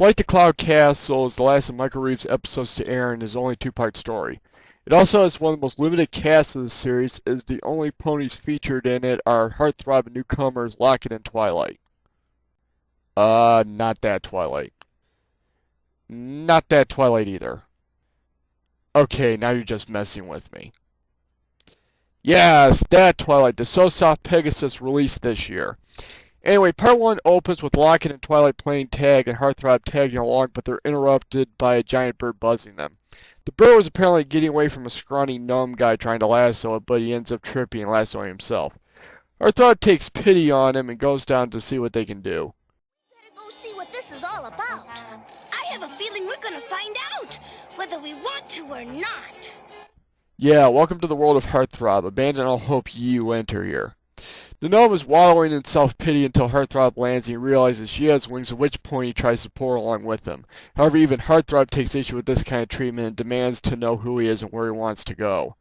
Flight to Cloud Castle is the last of Michael Reeves' episodes to air and is only a two-part story. It also has one of the most limited casts of the series, as the only ponies featured in it are Heart Throb and newcomers Locket and Twilight. Not that Twilight. Not that Twilight either. Okay, now you're just messing with me. Yes, that Twilight, the So Soft Pegasus released this year. Anyway, part 1 opens with Locket and Twilight playing tag and Heart Throb tagging along, but they're interrupted by a giant bird buzzing them. The bird was apparently getting away from a scrawny gnome guy trying to lasso it, but he ends up tripping and lassoing himself. Heart Throb takes pity on him and goes down to see what they can do. Better go see what this is all about. I have a feeling we're gonna find out, whether we want to or not. Yeah, welcome to the world of Heart Throb. Abandon all hope you enter here. The gnome is wallowing in self-pity until Heart Throb lands and he realizes she has wings, at which point he tries to pour along with him. However, even Heart Throb takes issue with this kind of treatment and demands to know who he is and where he wants to go.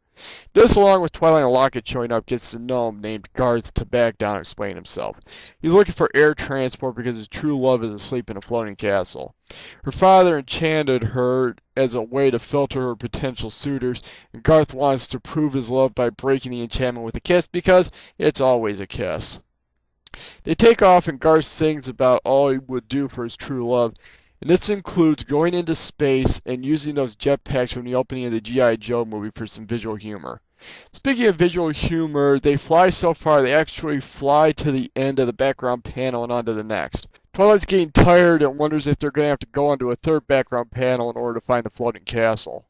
This, along with Twilight and Locket showing up, gets the gnome named Garth to back down and explain himself. He's looking for air transport because his true love is asleep in a floating castle. Her father enchanted her as a way to filter her potential suitors, and Garth wants to prove his love by breaking the enchantment with a kiss because it's always a kiss. They take off and Garth sings about all he would do for his true love, and this includes going into space and using those jetpacks from the opening of the G.I. Joe movie for some visual humor. Speaking of visual humor, they fly so far they actually fly to the end of the background panel and onto the next. Twilight's getting tired and wonders if they're going to have to go onto a third background panel in order to find the floating castle.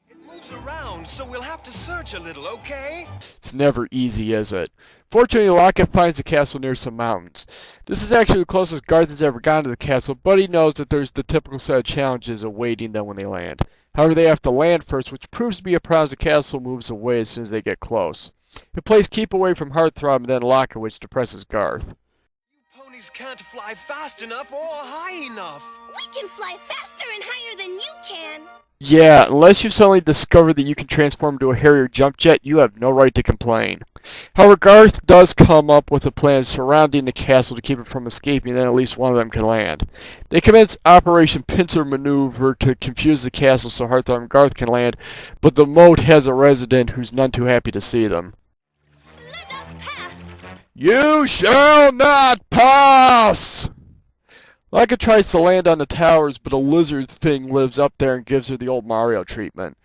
It moves around, so we'll have to search a little, okay? It's never easy, is it? Fortunately, Locket finds the castle near some mountains. This is actually the closest Garth has ever gone to the castle, but he knows that there's the typical set of challenges awaiting them when they land. However, they have to land first, which proves to be a problem as the castle moves away as soon as they get close. It plays keep away from Heart Throb and then Locket, which depresses Garth. You ponies can't fly fast enough or high enough. We can fly faster and higher than you can. Yeah, unless you suddenly discover that you can transform into a Harrier jump jet, you have no right to complain. However, Garth does come up with a plan surrounding the castle to keep it from escaping, and then at least one of them can land. They commence Operation Pincer Maneuver to confuse the castle so Heart Throb and Garth can land, but the moat has a resident who's none too happy to see them. Let us pass. You shall not pass! Locket tries to land on the towers, but a lizard thing lives up there and gives her the old Mario treatment.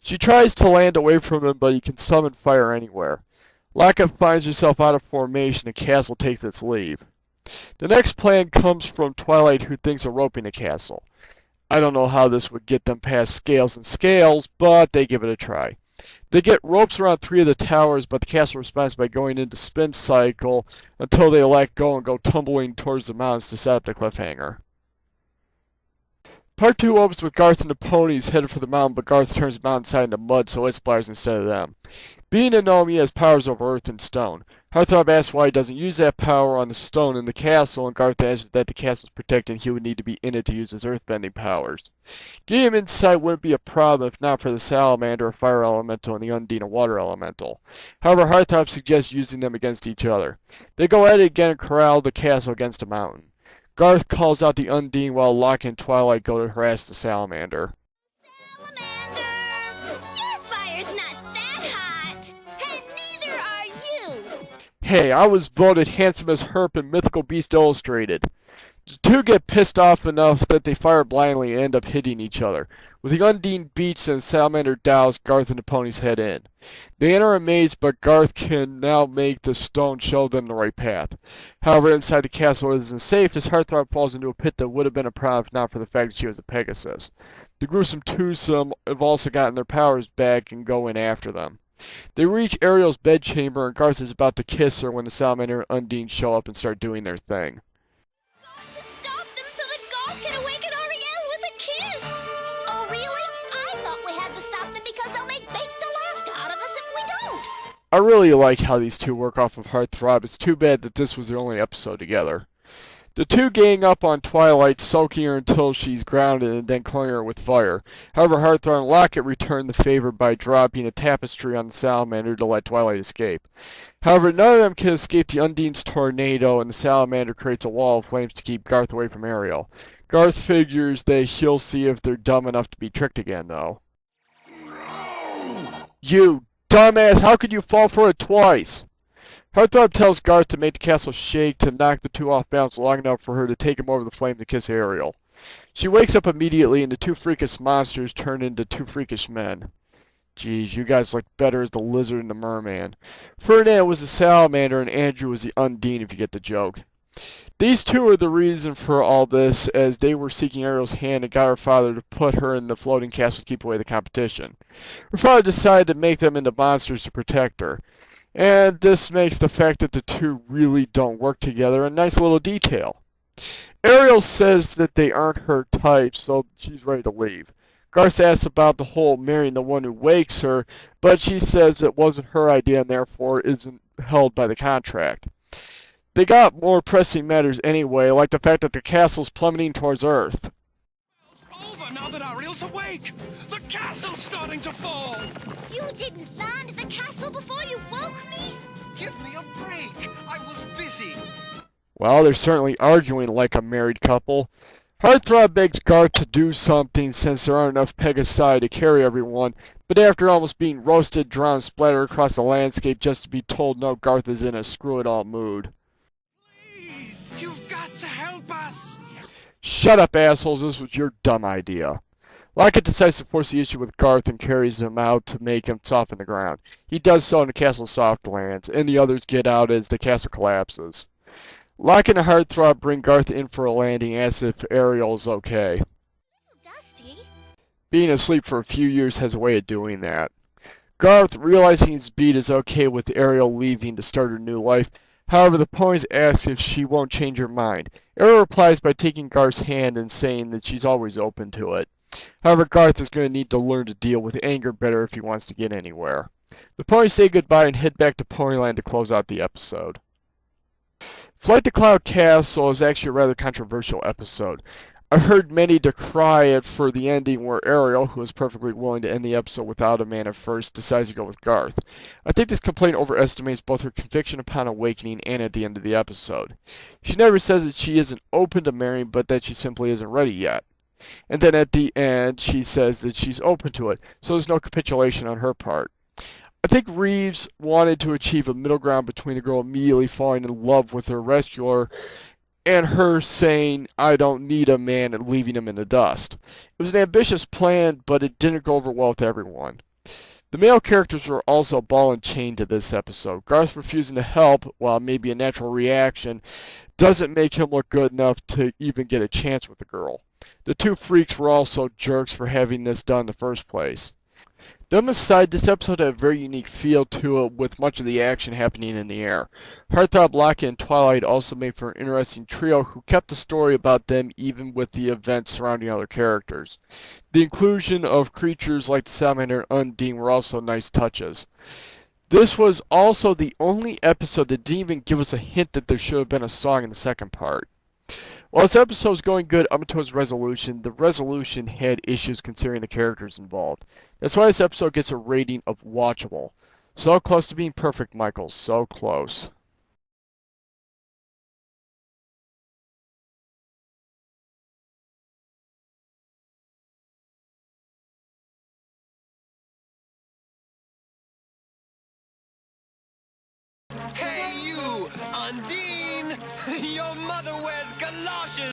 She tries to land away from him, but he can summon fire anywhere. Locket finds herself out of formation and Castle takes its leave. The next plan comes from Twilight, who thinks of roping the castle. I don't know how this would get them past Scales and Scales, but they give it a try. They get ropes around 3 of the towers, but the castle responds by going into spin cycle until they let go and go tumbling towards the mountains to set up the cliffhanger. Part 2 opens with Garth and the ponies headed for the mountain, but Garth turns the mountainside into mud, so it splatters instead of them. Being a gnome, he has powers over earth and stone. Heart Throb asks why he doesn't use that power on the stone in the castle, and Garth answers that the castle is protected and he would need to be in it to use his earthbending powers. Getting him inside wouldn't be a problem if not for the salamander, a fire elemental, and the Undine, a water elemental. However, Heart Throb suggests using them against each other. They go at it again and corral the castle against a mountain. Garth calls out the Undine while Locket and Twilight go to harass the salamander. Salamander! Your fire's not that hot! And neither are you! Hey, I was voted handsomest herp in Mythical Beast Illustrated. The two get pissed off enough that they fire blindly and end up hitting each other. With the Undine beats and Salamander dows, Garth and the ponies head in. They enter a maze, but Garth can now make the stone show them the right path. However, inside the castle it isn't safe as Heart Throb falls into a pit that would have been a problem if not for the fact that she was a Pegasus. The gruesome twosome have also gotten their powers back and go in after them. They reach Ariel's bedchamber and Garth is about to kiss her when the Salamander and Undine show up and start doing their thing. To stop them so that Garth can awaken Ariel with a kiss! Oh, really? I thought we had to stop them because they'll make baked Alaska out of us if we don't! I really like how these two work off of Heart Throb. It's too bad that this was their only episode together. The two gang up on Twilight, soaking her until she's grounded and then cloying her with fire. However, Heart Throb and Locket return the favor by dropping a tapestry on the salamander to let Twilight escape. However, none of them can escape the Undine's tornado, and the salamander creates a wall of flames to keep Garth away from Ariel. Garth figures that he'll see if they're dumb enough to be tricked again, though. You dumbass! How could you fall for it twice? Heart Throb tells Garth to make the castle shake to knock the two off balance long enough for her to take him over the flame to kiss Ariel. She wakes up immediately and the two freakish monsters turn into two freakish men. Geez, you guys look better as the lizard and the merman. Ferdinand was the salamander and Andrew was the Undine, if you get the joke. These two are the reason for all this, as they were seeking Ariel's hand and got her father to put her in the floating castle to keep away the competition. Her father decided to make them into monsters to protect her. And this makes the fact that the two really don't work together a nice little detail. Ariel says that they aren't her type, so she's ready to leave. Garth asks about the whole marrying the one who wakes her, but she says it wasn't her idea and therefore isn't held by the contract. They got more pressing matters anyway, like the fact that the castle's plummeting towards Earth. It's over now that Ariel's awake! The castle's starting to fall! You didn't land at the castle before you woke me? Give me a break! I was busy! Well, they're certainly arguing like a married couple. Heart Throb begs Garth to do something since there aren't enough Pegasi to carry everyone, but after almost being roasted, drowned, splattered across the landscape just to be told no, Garth is in a screw-it-all mood. Please! You've got to help us! Shut up, assholes, this was your dumb idea. Lockett decides to force the issue with Garth and carries him out to make him soften the ground. He does so and the castle soft lands, and the others get out as the castle collapses. Lockett and Heart Throb bring Garth in for a landing and ask if Ariel is okay. Dusty? Being asleep for a few years has a way of doing that. Garth, realizing his beat, is okay with Ariel leaving to start her new life. However, the ponies ask if she won't change her mind. Ariel replies by taking Garth's hand and saying that she's always open to it. However, Garth is going to need to learn to deal with anger better if he wants to get anywhere. The ponies say goodbye and head back to Ponyland to close out the episode. Flight to Cloud Castle is actually a rather controversial episode. I've heard many decry it for the ending where Ariel, who was perfectly willing to end the episode without a man at first, decides to go with Garth. I think this complaint overestimates both her conviction upon awakening and at the end of the episode. She never says that she isn't open to marrying, but that she simply isn't ready yet. And then at the end, she says that she's open to it, so there's no capitulation on her part. I think Reeves wanted to achieve a middle ground between the girl immediately falling in love with her rescuer and her saying, I don't need a man, and leaving him in the dust. It was an ambitious plan, but it didn't go over well with everyone. The male characters were also ball and chain to this episode. Garth refusing to help, while maybe a natural reaction, doesn't make him look good enough to even get a chance with the girl. The two freaks were also jerks for having this done in the first place. Them aside, this episode had a very unique feel to it, with much of the action happening in the air. Heart Throb, Lockett, and Twilight also made for an interesting trio who kept the story about them even with the events surrounding other characters. The inclusion of creatures like the Salamander and Undine were also nice touches. This was also the only episode that didn't even give us a hint that there should have been a song in the second part. While this episode was going good up until its resolution, the resolution had issues considering the characters involved. That's why this episode gets a rating of watchable. So close to being perfect, Michael. So close. Hey, you! Undine! Your mother wears galoshes!